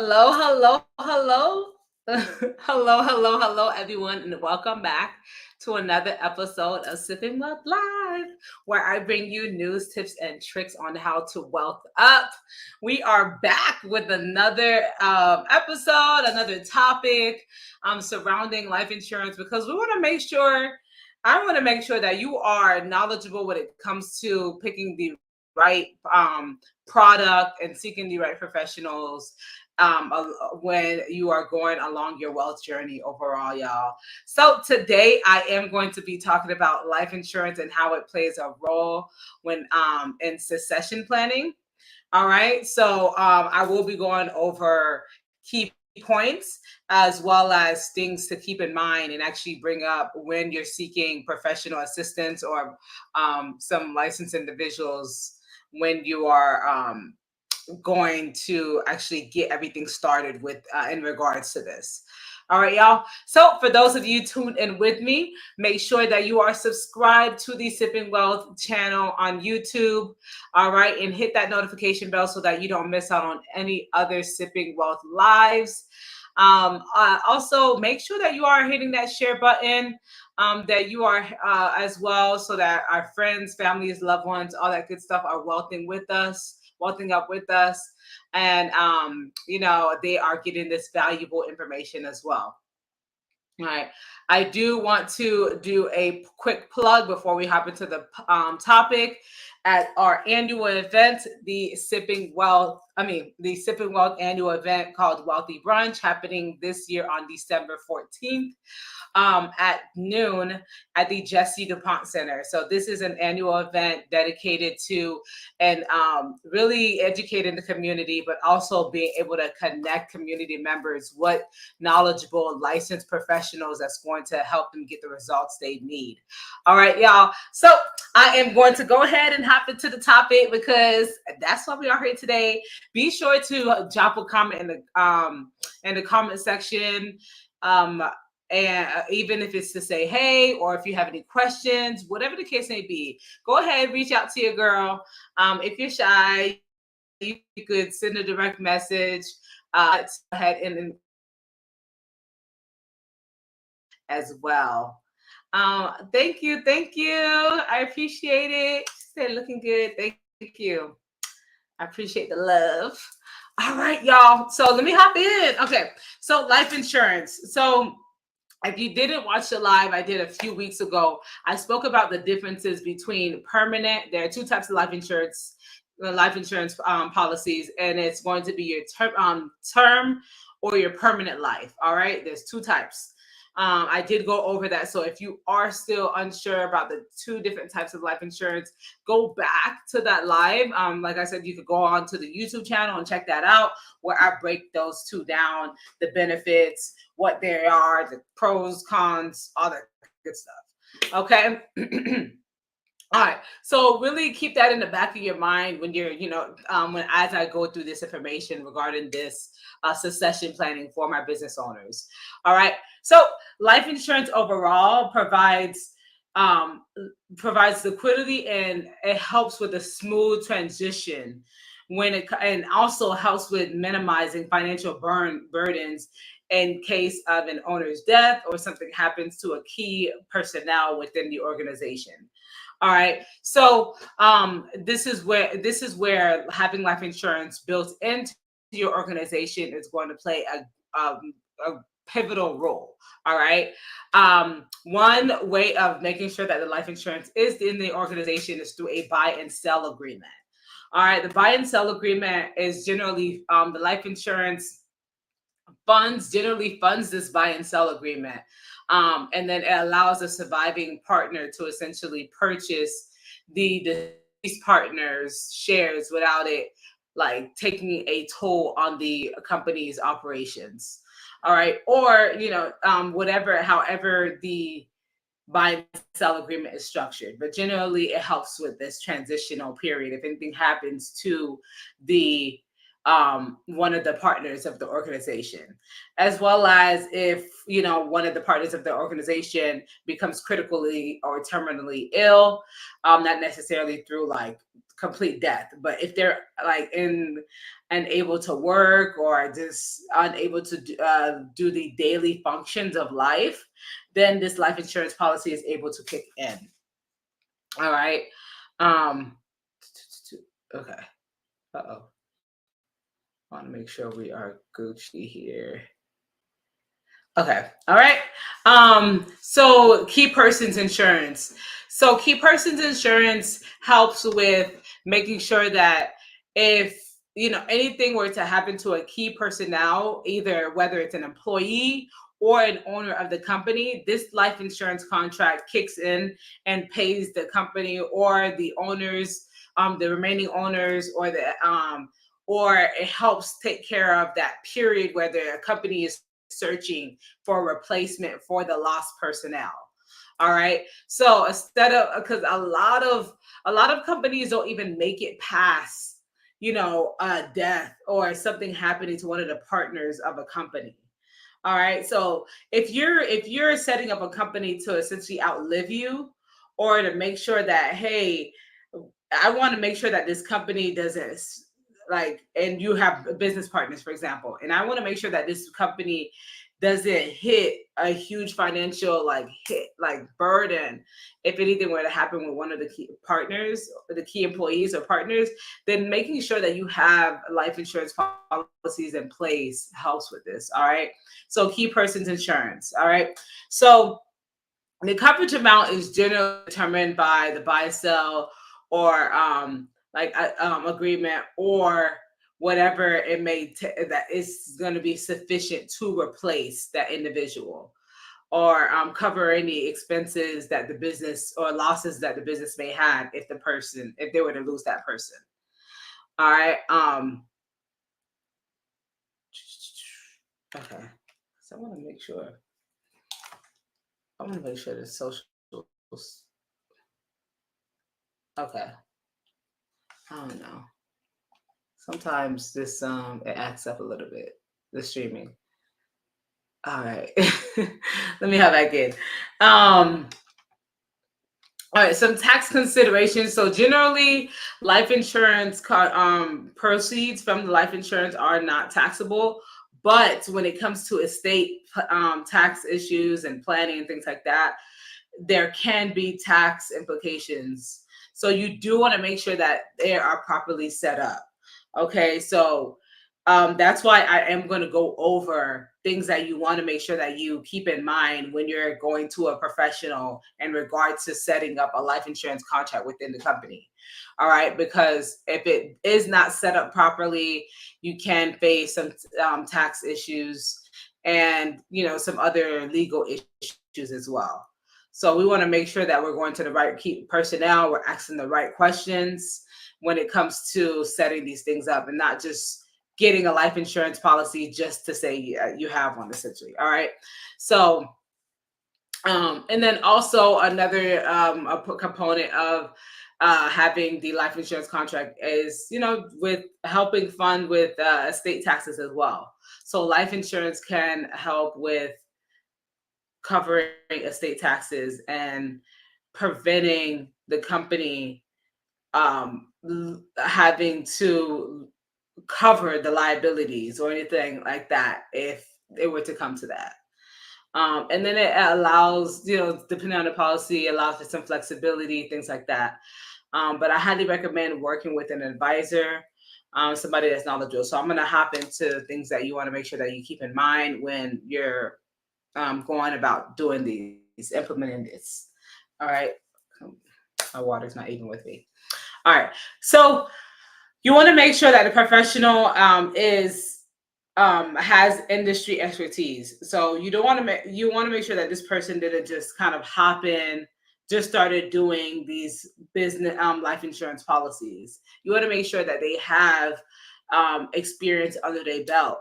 Hello, hello, hello. Hello, everyone, and welcome back to another episode of Sipping Wealth Live, where I bring you news, tips, and tricks on how to wealth up. We are back with another episode, another topic surrounding life insurance because we want to make sure. I want to make sure that you are knowledgeable when it comes to picking the right product and seeking the right professionals when you are going along your wealth journey overall, y'all. So today I am going to be talking about life insurance and how it plays a role when in succession planning. All right. So I will be going over key points as well as things to keep in mind and actually bring up when you're seeking professional assistance or some licensed individuals when you are going to actually get everything started with in regards to this. All right, y'all. So for those of you tuned in with me, make sure that you are subscribed to the Sipping Wealth channel on YouTube. All right, and hit that notification bell so that you don't miss out on any other Sipping Wealth lives. Also, make sure that you are hitting that share button, that you are as well, so that our friends, families, loved ones, all that good stuff are wealthing up with us, and they are getting this valuable information as well. All right. I do want to do a quick plug before we hop into the topic. At our annual event, the Sipping Wealth annual event called Wealthy Brunch, happening this year on December 14th. At noon at the Jesse DuPont Center. So this is an annual event dedicated to and really educating the community, but also being able to connect community members with knowledgeable licensed professionals that's going to help them get the results they need. All right, y'all. So I am going to go ahead and hop into the topic because that's why we are here today. Be sure to drop a comment in the comment section. And even if it's to say hey, or if you have any questions, whatever the case may be, go ahead, reach out to your girl. If you're shy, you could send a direct message. Go ahead and as well. Thank you. I appreciate it. She said looking good. Thank you. I appreciate the love. All right, y'all. So let me hop in. Okay. So life insurance. So if you didn't watch the live I did a few weeks ago, I spoke about the differences between permanent. There are two types of life insurance policies, and it's going to be your term or your permanent life. All right, there's two types. I did go over that. So if you are still unsure about the two different types of life insurance, go back to that live. Like I said, you could go on to the YouTube channel and check that out, where I break those two down, the benefits, what they are, the pros, cons, all that good stuff. Okay. All right. So really keep that in the back of your mind when you're, when as I go through this information regarding this succession planning for my business owners. All right. So life insurance overall provides liquidity, and it helps with a smooth transition and also helps with minimizing financial burdens in case of an owner's death or something happens to a key personnel within the organization. All right. So this is where having life insurance built into your organization is going to play a pivotal role. All right. One way of making sure that the life insurance is in the organization is through a buy and sell agreement. All right. The buy and sell agreement is generally the life insurance generally funds this buy and sell agreement. And then it allows a surviving partner to essentially purchase the deceased partner's shares without it like taking a toll on the company's operations. All right. Or, however the buy and sell agreement is structured. But generally it helps with this transitional period. If anything happens to the one of the partners of the organization, as well as if one of the partners of the organization becomes critically or terminally ill, not necessarily through like complete death, but if they're like unable to work or just unable to do the daily functions of life, then this life insurance policy is able to kick in. All right. um okay. Uh-oh. I want to make sure we are Gucci here. Okay. All right. So key persons insurance. So key persons insurance helps with making sure that if anything were to happen to a key personnel, either whether it's an employee or an owner of the company, this life insurance contract kicks in and pays the company or the owners, the remaining owners, or it helps take care of that period where the company is searching for replacement for the lost personnel. All right. So instead of, because a lot of companies don't even make it past death or something happening to one of the partners of a company. All right. So if you're setting up a company to essentially outlive you, or to make sure that, hey, I want to make sure that this company doesn't, like, and you have business partners, for example, and I want to make sure that this company doesn't hit a huge financial burden if anything were to happen with one of the key partners, or the key employees or partners. Then making sure that you have life insurance policies in place helps with this. All right. So key persons insurance. All right. So the coverage amount is generally determined by the buy sell or agreement, or whatever it that is going to be sufficient to replace that individual, or cover any expenses that the business, or losses that the business may have if they were to lose that person. All right. Okay. So I want to make sure the social. Okay. I don't know. Sometimes this it acts up a little bit. The streaming. All right. Let me hop back in. All right, some tax considerations. So generally, life insurance proceeds from the life insurance are not taxable, but when it comes to estate tax issues and planning and things like that, there can be tax implications. So you do want to make sure that they are properly set up. Okay, so that's why I am going to go over things that you want to make sure that you keep in mind when you're going to a professional in regards to setting up a life insurance contract within the company. All right, because if it is not set up properly, you can face some tax issues, and some other legal issues as well. So we want to make sure that we're going to the right key personnel, we're asking the right questions when it comes to setting these things up, and not just getting a life insurance policy just to say you have one, essentially. All right. So, and then also another component of having the life insurance contract is, with helping fund with estate taxes as well. So life insurance can help with covering estate taxes and preventing the company having to cover the liabilities or anything like that if it were to come to that. And then it allows, depending on the policy, allows for some flexibility, things like that. But I highly recommend working with an advisor, somebody that's knowledgeable. So I'm going to hop into things that you want to make sure that you keep in mind when you're going about doing these, implementing this. All right. My water's not even with me. All right. So you want to make sure that the professional has industry expertise. So you don't want to you want to make sure that this person didn't just kind of hop in, just started doing these business life insurance policies. You want to make sure that they have experience under their belt,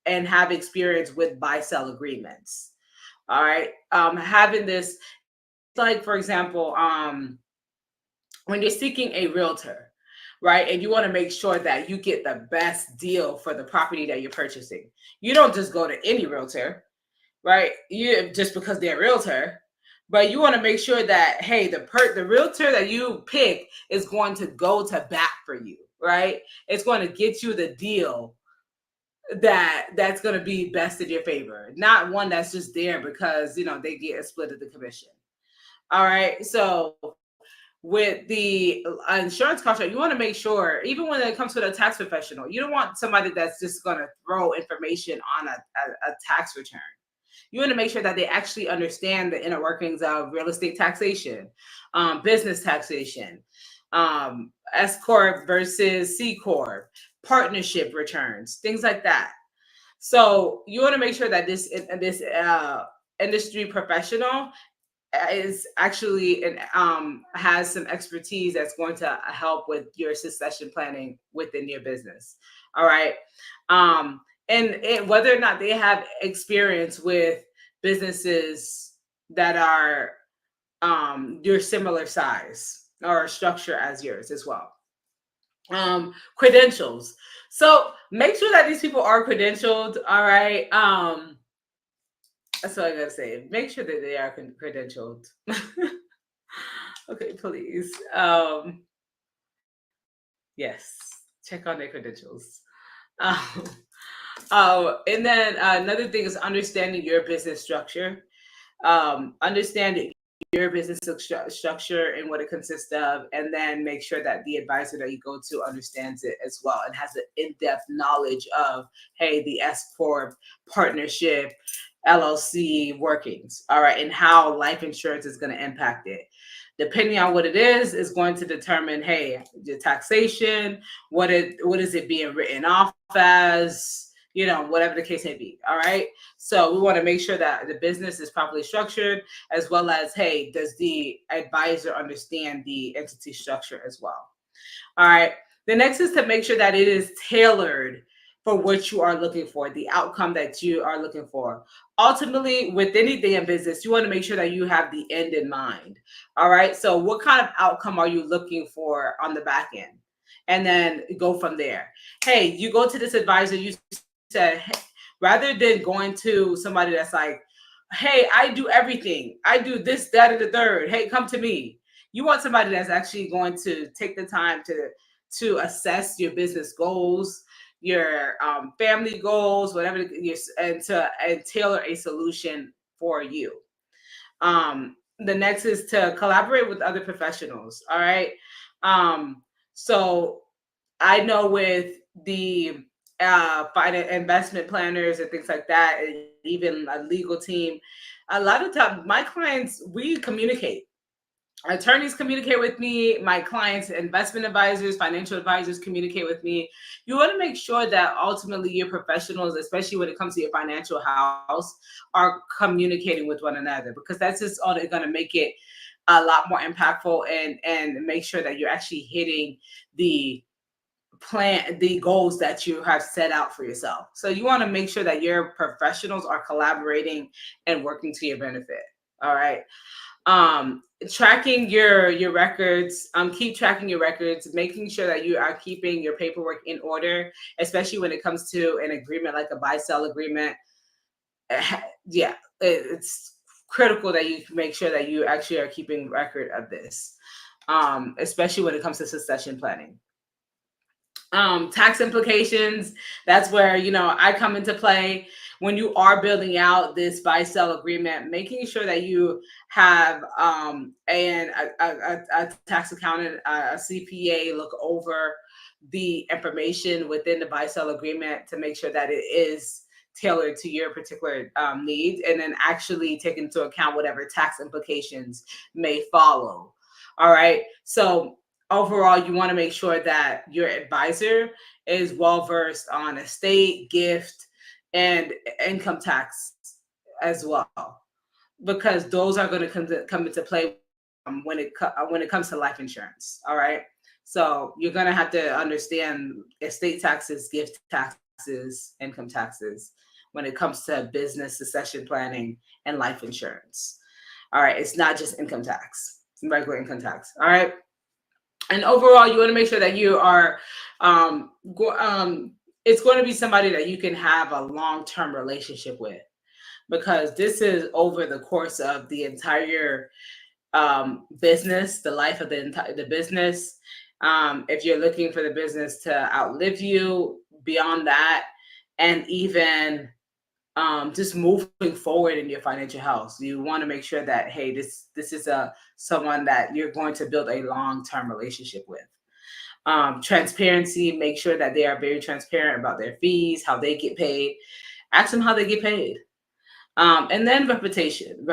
and have experience with buy sell agreements. All right, having this, like, for example, when you're seeking a realtor, right? And you want to make sure that you get the best deal for the property that you're purchasing. You don't just go to any realtor, right? You just because they're a realtor, but you want to make sure that hey, the realtor that you pick is going to go to bat for you, right? It's going to get you the deal that's going to be best in your favor, not one that's just there because they get a split of the commission. All right, so with the insurance contract, you want to make sure, even when it comes to a tax professional, you don't want somebody that's just going to throw information on a tax return. You want to make sure that they actually understand the inner workings of real estate taxation, business taxation, S corp versus C corp, partnership returns, things like that. So you want to make sure that this industry professional is actually and has some expertise that's going to help with your succession planning within your business. All right. And whether or not they have experience with businesses that are your similar size or structure as yours as well. Credentials. So make sure that these people are credentialed. All right. That's all I gotta say. Make sure that they are credentialed. Okay, please. Yes, check on their credentials. Um, and then another thing is understanding your business structure. Understand your business structure and what it consists of, and then make sure that the advisor that you go to understands it as well and has an in-depth knowledge of, hey, the S corp, partnership, LLC workings, all right, and how life insurance is going to impact it. Depending on what it is going to determine, hey, the taxation, what is it being written off as, whatever the case may be. All right. So we want to make sure that the business is properly structured, as well as, hey, does the advisor understand the entity structure as well? All right. The next is to make sure that it is tailored for what you are looking for, the outcome that you are looking for. Ultimately, with anything in business, you want to make sure that you have the end in mind. All right. So what kind of outcome are you looking for on the back end? And then go from there. Hey, you go to this advisor, you said, hey, rather than going to somebody that's like, hey, I do everything. I do this, that, and the third. Hey, come to me. You want somebody that's actually going to take the time to assess your business goals, your family goals, whatever, and tailor a solution for you. The next is to collaborate with other professionals. All right. So I know with the finance investment planners and things like that, and even a legal team, a lot of times my clients, we communicate. Attorneys communicate with me, my clients, investment advisors, financial advisors communicate with me. You want to make sure that ultimately your professionals, especially when it comes to your financial house, are communicating with one another, because that's just all going to make it a lot more impactful and make sure that you're actually hitting the the goals that you have set out for yourself. So you want to make sure that your professionals are collaborating and working to your benefit. All right. Tracking your records, keep tracking your records, making sure that you are keeping your paperwork in order, especially when it comes to an agreement like a buy-sell agreement. Yeah, it's critical that you make sure that you actually are keeping record of this, especially when it comes to succession planning. Tax implications, that's where I come into play. When you are building out this buy-sell agreement, making sure that you have a tax accountant, a CPA look over the information within the buy-sell agreement to make sure that it is tailored to your particular needs, and then actually take into account whatever tax implications may follow. All right. So overall, you want to make sure that your advisor is well versed on estate, gift, and income tax as well, because those are going to come into play when it comes to life insurance. All right. So you're going to have to understand estate taxes, gift taxes, income taxes when it comes to business succession planning and life insurance. All right. It's not just income tax, it's regular income tax. All right. And overall, you want to make sure that you are, it's going to be somebody that you can have a long-term relationship with, because this is over the course of the entire business, the life of the entire the business. If you're looking for the business to outlive you, beyond that, and even just moving forward in your financial health, you want to make sure that, hey, this is a someone that you're going to build a long-term relationship with. Transparency, make sure that they are very transparent about their fees, how they get paid. Ask them how they get paid. And then reputation.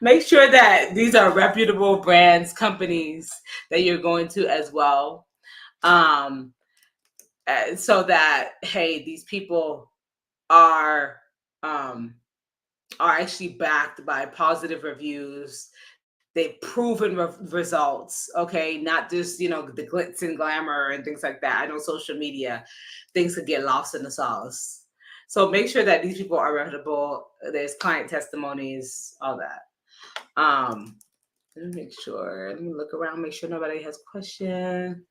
Make sure that these are reputable brands, companies that you're going to as well. Um, so that, hey, these people are um, are actually backed by positive reviews. They've proven results, okay, not just, the glitz and glamour and things like that. I know social media, things could get lost in the sauce. So make sure that these people are reputable. There's client testimonies, all that. Let me make sure. Let me look around, make sure nobody has questions.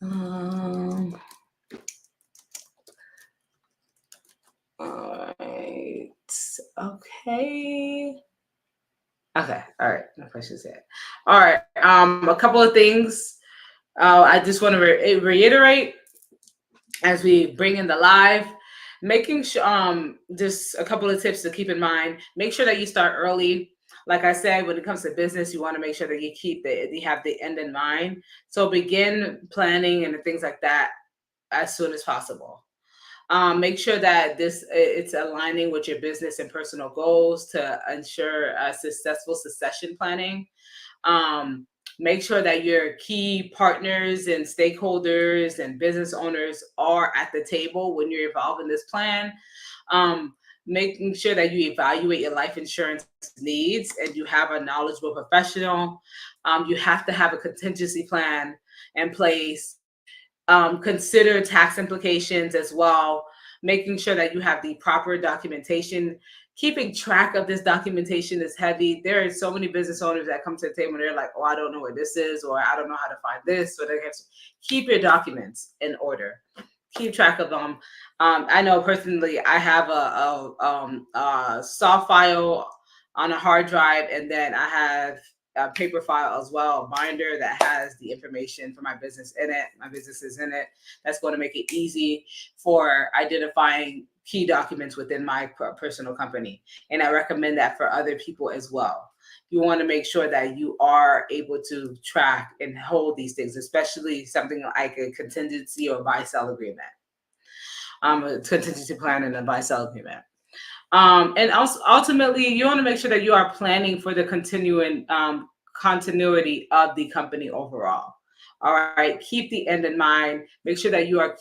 Um, all right. Okay. Okay. All right. No questions yet. All right. A couple of things. I just want to reiterate as we bring in the live, making sure, just a couple of tips to keep in mind. Make sure that you start early. Like I said, when it comes to business, you want to make sure that you have the end in mind. So begin planning and things like that as soon as possible. Make sure that it's aligning with your business and personal goals to ensure a successful succession planning. Um, Make sure that your key partners and stakeholders and business owners are at the table when you're involved in this plan. Um, Making sure that you evaluate your life insurance needs and you have a knowledgeable professional. You have to have a contingency plan in place. Consider tax implications as well, making sure that you have the proper documentation. Keeping track of this documentation is heavy. There are so many business owners that come to the table and they're like, oh, I don't know what this is, or I don't know how to find this. So they have to keep your documents in order. Keep track of them. I know personally, I have a soft file on a hard drive, and then I have a paper file as well, a binder that has the information for my business in it. My business is in it. That's going to make it easy for identifying key documents within my personal company. And I recommend that for other people as well. You want to make sure that you are able to track and hold these things, especially something like a contingency or buy-sell agreement. A contingency plan and a buy-sell agreement. And also, ultimately, you want to make sure that you are planning for the continuing continuity of the company overall. All right, keep the end in mind. Make sure that you are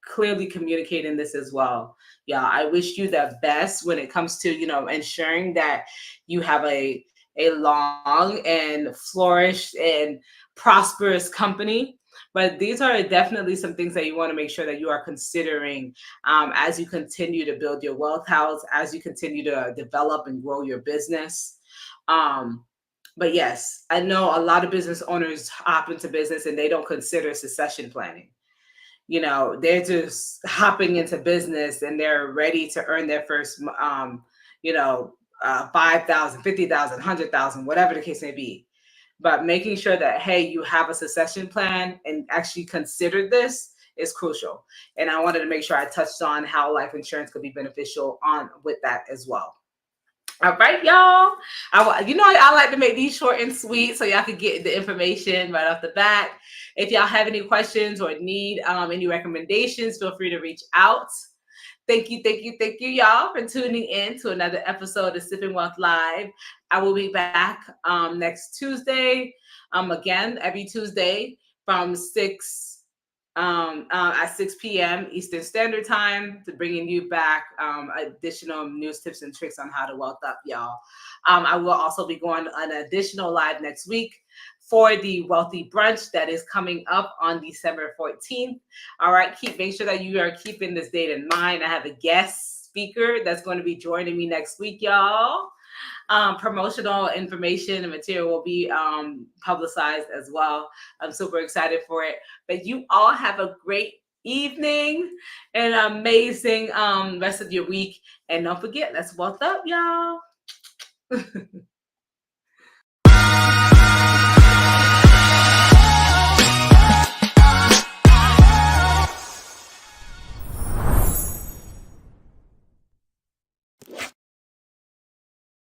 clearly communicating this as well. Yeah, I wish you the best when it comes to ensuring that you have a long and flourished and prosperous company. But these are definitely some things that you want to make sure that you are considering as you continue to build your wealth house, as you continue to develop and grow your business. But yes, I know a lot of business owners hop into business and they don't consider succession planning. They're just hopping into business and they're ready to earn their first, 5,000, 50,000, 100,000, whatever the case may be. But making sure that, hey, you have a succession plan and actually consider this is crucial. And I wanted to make sure I touched on how life insurance could be beneficial on with that as well. All right, y'all. I like to make these short and sweet so y'all can get the information right off the bat. If y'all have any questions or need any recommendations, feel free to reach out. Thank you, y'all, for tuning in to another episode of Sipping Wealth Live. I will be back next Tuesday. Again, every Tuesday from 6 at 6 p.m. Eastern Standard Time, to bringing you back additional news, tips, and tricks on how to wealth up, y'all. I will also be going on an additional live next week for the Wealthy Brunch that is coming up on December 14th. All right, make sure that you are keeping this date in mind. I have a guest speaker that's going to be joining me next week, y'all. Promotional information and material will be publicized as well. I'm super excited for it. But you all have a great evening and an amazing rest of your week. And don't forget, let's wealth up, y'all.